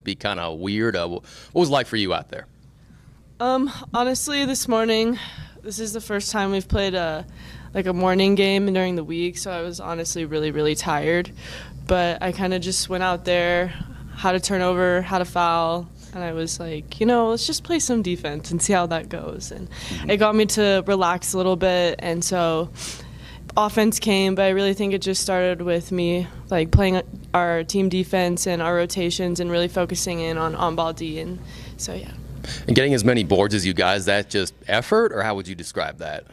be kind of weird. What was it like for you out there? Honestly, this morning, this is the first time we've played a morning game during the week, so I was honestly really, really tired. But I kind of just went out there, had a turnover, had a foul, and I was like, let's just play some defense and see how that goes. And it got me to relax a little bit, and so offense came, but I really think it just started with me playing our team defense and our rotations and really focusing in on on-ball D, and so yeah. And getting as many boards as you guys, that just effort, or how would you describe that?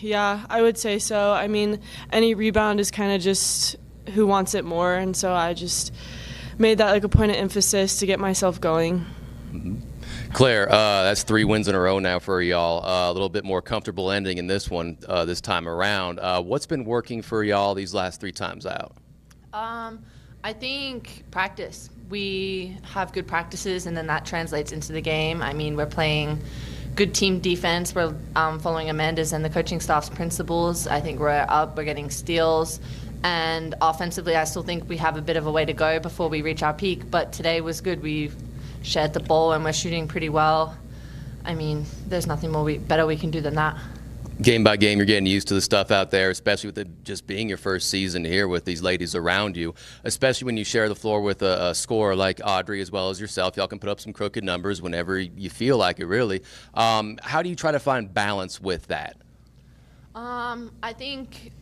Yeah, I would say so. I mean, any rebound is kind of just who wants it more, and so I just made that a point of emphasis to get myself going. Claire, that's 3 wins in a row now for y'all. A little bit more comfortable ending in this one this time around. What's been working for y'all these last 3 times out? I think practice. We have good practices, and then that translates into the game. I mean, we're playing good team defense. We're following Amanda's and the coaching staff's principles. I think we're up. We're getting steals. And offensively, I still think we have a bit of a way to go before we reach our peak. But today was good. We shared the ball, and we're shooting pretty well. I mean, there's nothing better we can do than that. Game by game, you're getting used to the stuff out there, especially with it just being your first season here with these ladies around you, especially when you share the floor with a scorer like Audrey as well as yourself. Y'all can put up some crooked numbers whenever you feel like it, really. How do you try to find balance with that? I think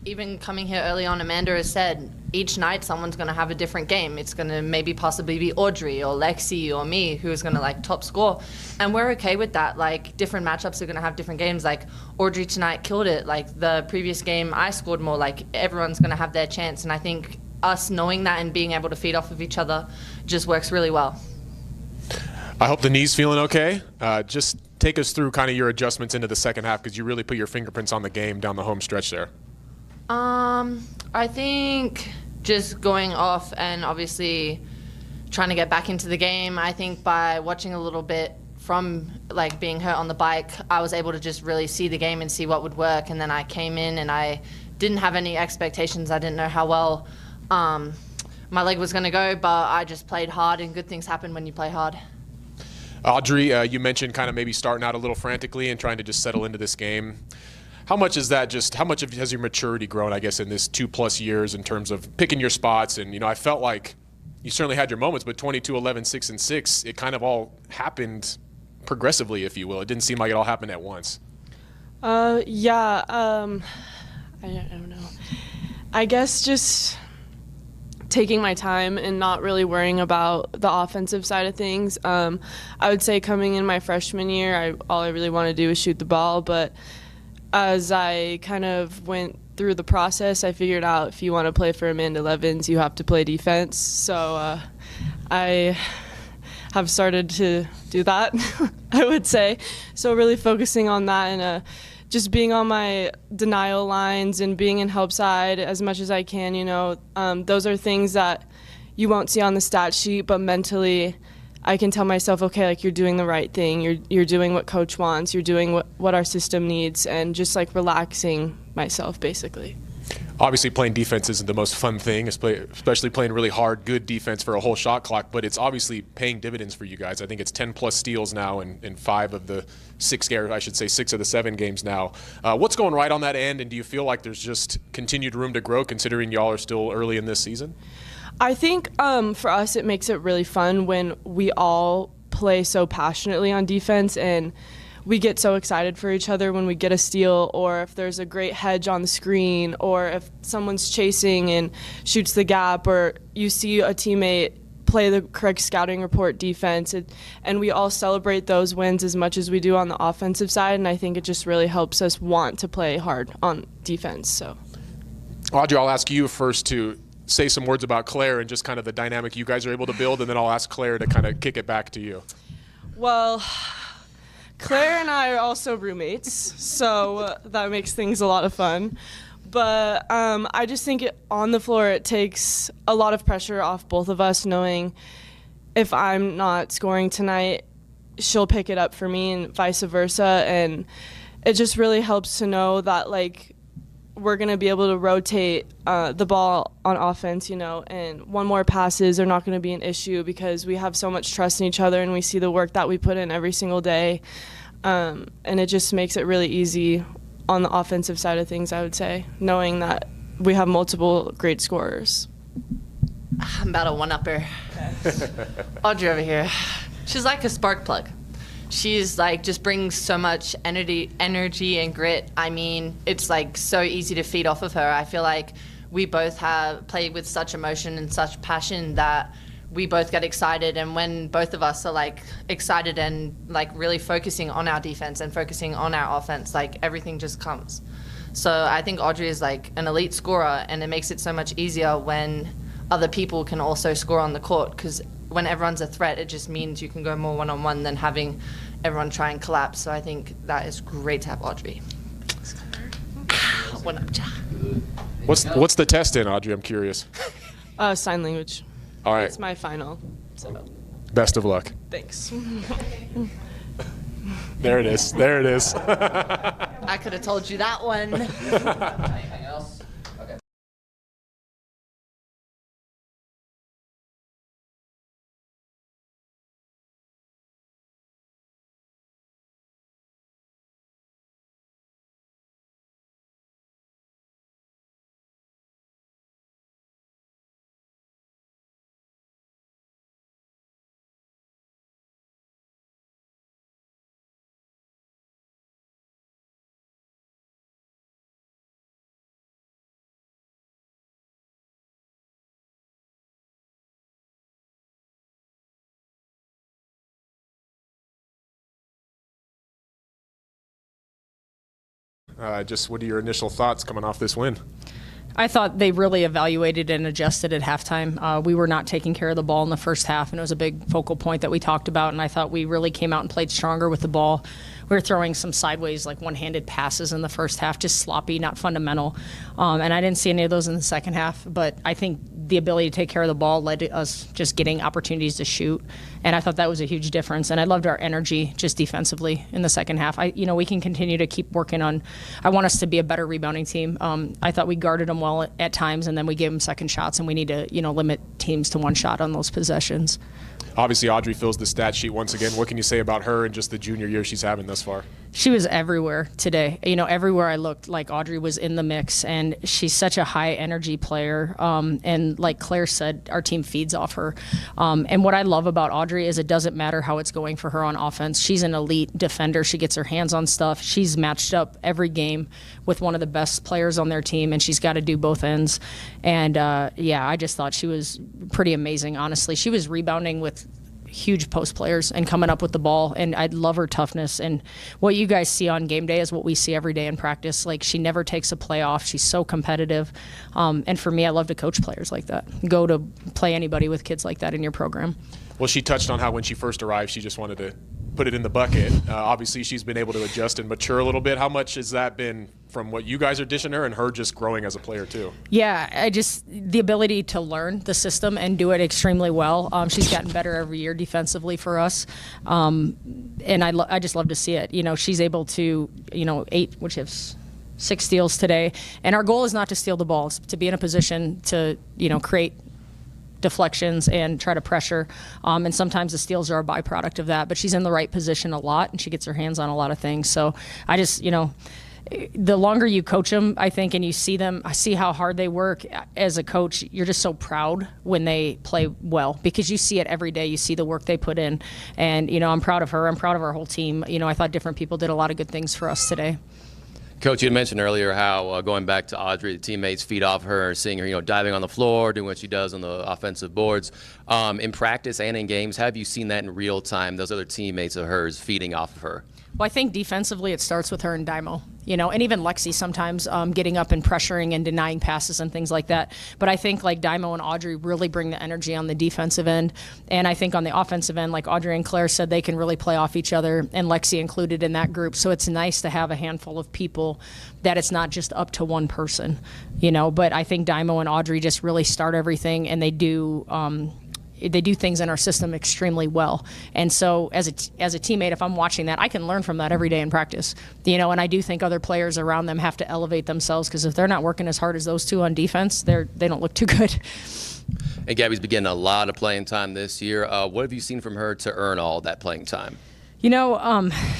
even coming here early on, Amanda has said each night someone's going to have a different game. It's going to maybe possibly be Audrey or Lexi or me who's going to top score. And we're okay with that. Different matchups are going to have different games. Audrey tonight killed it. The previous game I scored more. Everyone's going to have their chance. And I think us knowing that and being able to feed off of each other just works really well. I hope the knee's feeling okay. Just take us through kind of your adjustments into the second half, because you really put your fingerprints on the game down the home stretch there. I think just going off and obviously trying to get back into the game. I think by watching a little bit from being hurt on the bike, I was able to just really see the game and see what would work. And then I came in and I didn't have any expectations. I didn't know how well my leg was going to go, but I just played hard, and good things happen when you play hard. Audrey, you mentioned kind of maybe starting out a little frantically and trying to just settle into this game. How much has your maturity grown, I guess, in this 2+ years in terms of picking your spots? And, I felt like you certainly had your moments, but 22, 11, 6, and 6, it kind of all happened progressively, if you will. It didn't seem like it all happened at once. Yeah, I don't know. I guess just taking my time and not really worrying about the offensive side of things. I would say coming in my freshman year, all I really want to do is shoot the ball, but as I kind of went through the process, I figured out if you want to play for Amanda Levens, you have to play defense. So I have started to do that, I would say. So really focusing on that and just being on my denial lines and being in help side as much as I can, those are things that you won't see on the stat sheet, but mentally I can tell myself, okay, you're doing the right thing. You're doing what coach wants. You're doing what our system needs, and just relaxing myself, basically. Obviously, playing defense isn't the most fun thing, especially playing really hard, good defense for a whole shot clock, but it's obviously paying dividends for you guys. I think it's 10+ steals now in 5 of the 6 of the 7 games now. What's going right on that end, and do you feel like there's just continued room to grow considering y'all are still early in this season? I think for us it makes it really fun when we all play so passionately on defense, and we get so excited for each other when we get a steal, or if there's a great hedge on the screen, or if someone's chasing and shoots the gap, or you see a teammate play the correct scouting report defense, and we all celebrate those wins as much as we do on the offensive side, and I think it just really helps us want to play hard on defense. So, Audrey, I'll ask you first to say some words about Claire and just kind of the dynamic you guys are able to build, and then I'll ask Claire to kind of kick it back to you. Well, Claire and I are also roommates, so that makes things a lot of fun. But I just think on the floor it takes a lot of pressure off both of us, knowing if I'm not scoring tonight, she'll pick it up for me and vice versa. And it just really helps to know that, we're going to be able to rotate the ball on offense, and one more passes are not going to be an issue because we have so much trust in each other and we see the work that we put in every single day. And it just makes it really easy on the offensive side of things, I would say, knowing that we have multiple great scorers. I'm about to one-upper. Audrey over here. She's like a spark plug. She's like just brings so much energy and grit. I mean, it's like so easy to feed off of her. I feel like we both have played with such emotion and such passion that we both get excited. And when both of us are like excited and like really focusing on our defense and focusing on our offense, like everything just comes. So I think Audrey is like an elite scorer, and it makes it so much easier when other people can also score on the court, because when everyone's a threat, it just means you can go more one-on-one than having everyone try and collapse. So I think that is great to have Audrey. What's the test in, Audrey? I'm curious. Sign language. All right. It's my final. So. Best of luck. Thanks. There it is. There it is. I could have told you that one. Anything else? Just what are your initial thoughts coming off this win? I thought they really evaluated and adjusted at halftime. We were not taking care of the ball in the first half, and it was a big focal point that we talked about, and I thought we really came out and played stronger with the ball. We were throwing some sideways, like one-handed passes in the first half, just sloppy, not fundamental. And I didn't see any of those in the second half, but I think the ability to take care of the ball led to us just getting opportunities to shoot, and I thought that was a huge difference. And I loved our energy just defensively in the second half. We can continue to keep working on. I want us to be a better rebounding team. I thought we guarded them well at times, and then we gave them second shots, and we need to limit teams to one shot on those possessions. Obviously, Audrey fills the stat sheet once again. What can you say about her and just the junior year she's having thus far? She was everywhere today. Everywhere I looked, like Audrey was in the mix, and she's such a high energy player. And like Claire said, our team feeds off her. And what I love about Audrey is it doesn't matter how it's going for her on offense. She's an elite defender. She gets her hands on stuff. She's matched up every game with one of the best players on their team, and she's got to do both ends. And I just thought she was pretty amazing, honestly. She was rebounding with huge post players and coming up with the ball, and I love her toughness. And what you guys see on game day is what we see every day in practice. Like, she never takes a play off. She's so competitive. And for me, I love to coach players like that. Go to play anybody with kids like that in your program. Well, she touched on how when she first arrived, she just wanted to put it in the bucket. Obviously, she's been able to adjust and mature a little bit. How much has that been from what you guys are dishing her and her just growing as a player too? Yeah, the ability to learn the system and do it extremely well. She's gotten better every year defensively for us. And I just love to see it. She's able to, 6 steals today. And our goal is not to steal the ball. It's to be in a position to, create deflections and try to pressure. And sometimes the steals are a byproduct of that. But she's in the right position a lot, and she gets her hands on a lot of things. So I just, the longer you coach them, I think, and you see them, I see how hard they work as a coach, you're just so proud when they play well, because you see it every day. You see the work they put in. And, I'm proud of her. I'm proud of our whole team. I thought different people did a lot of good things for us today. Coach, you had mentioned earlier how going back to Audrey, the teammates feed off her, seeing her, diving on the floor, doing what she does on the offensive boards. In practice and in games, have you seen that in real time, those other teammates of hers feeding off of her? Well, I think defensively it starts with her and Dymo, and even Lexi sometimes getting up and pressuring and denying passes and things like that. But I think like Dymo and Audrey really bring the energy on the defensive end. And I think on the offensive end, like Audrey and Claire said, they can really play off each other, and Lexi included in that group. So it's nice to have a handful of people that it's not just up to one person, But I think Dymo and Audrey just really start everything, and they do they do things in our system extremely well. And so as a teammate, if I'm watching that, I can learn from that every day in practice. And I do think other players around them have to elevate themselves, because if they're not working as hard as those two on defense, they don't look too good. And Gabby's been getting a lot of playing time this year. What have you seen from her to earn all that playing time?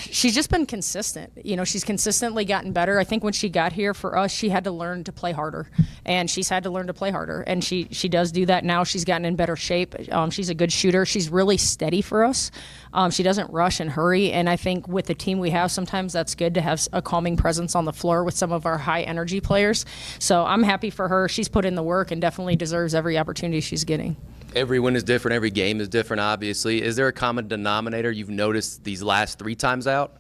She's just been consistent. She's consistently gotten better. I think when she got here for us, she had to learn to play harder, and she's had to learn to play harder. And she does do that now. She's gotten in better shape. She's a good shooter. She's really steady for us. She doesn't rush and hurry. And I think with the team we have, sometimes that's good to have a calming presence on the floor with some of our high energy players. So I'm happy for her. She's put in the work and definitely deserves every opportunity she's getting. Every win is different. Every game is different, obviously. Is there a common denominator you've noticed these last 3 times out?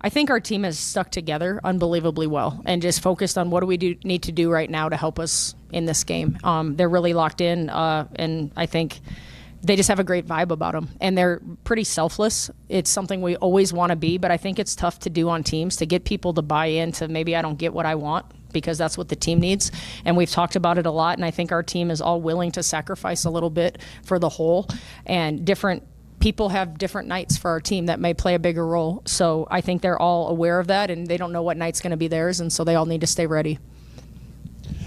I think our team has stuck together unbelievably well and just focused on what do we need to do right now to help us in this game. They're really locked in, and I think they just have a great vibe about them. And they're pretty selfless. It's something we always want to be, but I think it's tough to do on teams, to get people to buy into maybe I don't get what I want, because that's what the team needs. And we've talked about it a lot, and I think our team is all willing to sacrifice a little bit for the whole. And different people have different nights for our team that may play a bigger role. So I think they're all aware of that, and they don't know what night's going to be theirs, and so they all need to stay ready.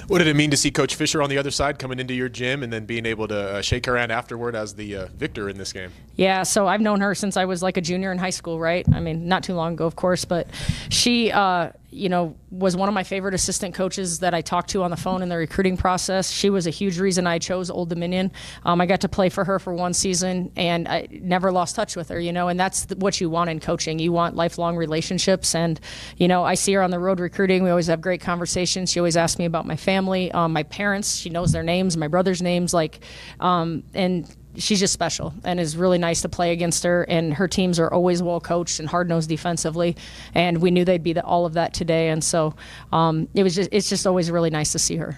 What did it mean to see Coach Fisher on the other side coming into your gym and then being able to shake her hand afterward as the victor in this game? Yeah, so I've known her since I was like a junior in high school, right? I mean, not too long ago, of course, but she was one of my favorite assistant coaches that I talked to on the phone in the recruiting process. She was a huge reason I chose Old Dominion. I got to play for her for one season, and I never lost touch with her, and that's what you want in coaching. You want lifelong relationships, and, I see her on the road recruiting. We always have great conversations. She always asks me about my family, my parents. She knows their names, my brother's names, and she's just special, and it's really nice to play against her. And her teams are always well coached and hard-nosed defensively, and we knew they'd be all of that today. And so it's just always really nice to see her.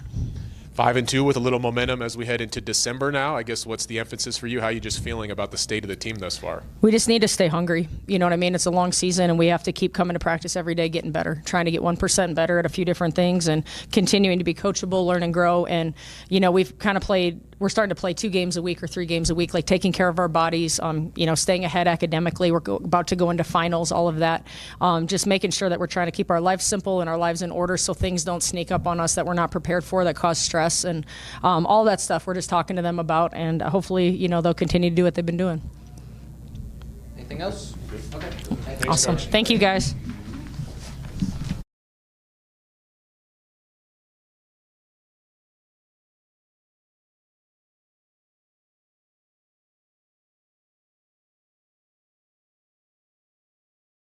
5-2 with a little momentum as we head into December now. I guess what's the emphasis for you? How are you just feeling about the state of the team thus far? We just need to stay hungry. You know what I mean? It's a long season, and we have to keep coming to practice every day, getting better, trying to get 1% better at a few different things, and continuing to be coachable, learn and grow. And, we've kind of we're starting to play 2 games a week or 3 games a week, like taking care of our bodies, staying ahead academically. We're about to go into finals, all of that. Just making sure that we're trying to keep our lives simple and our lives in order, so things don't sneak up on us that we're not prepared for, that cause stress. And all that stuff we're just talking to them about, and hopefully, they'll continue to do what they've been doing. Anything else? Okay. Awesome. Thank you, guys.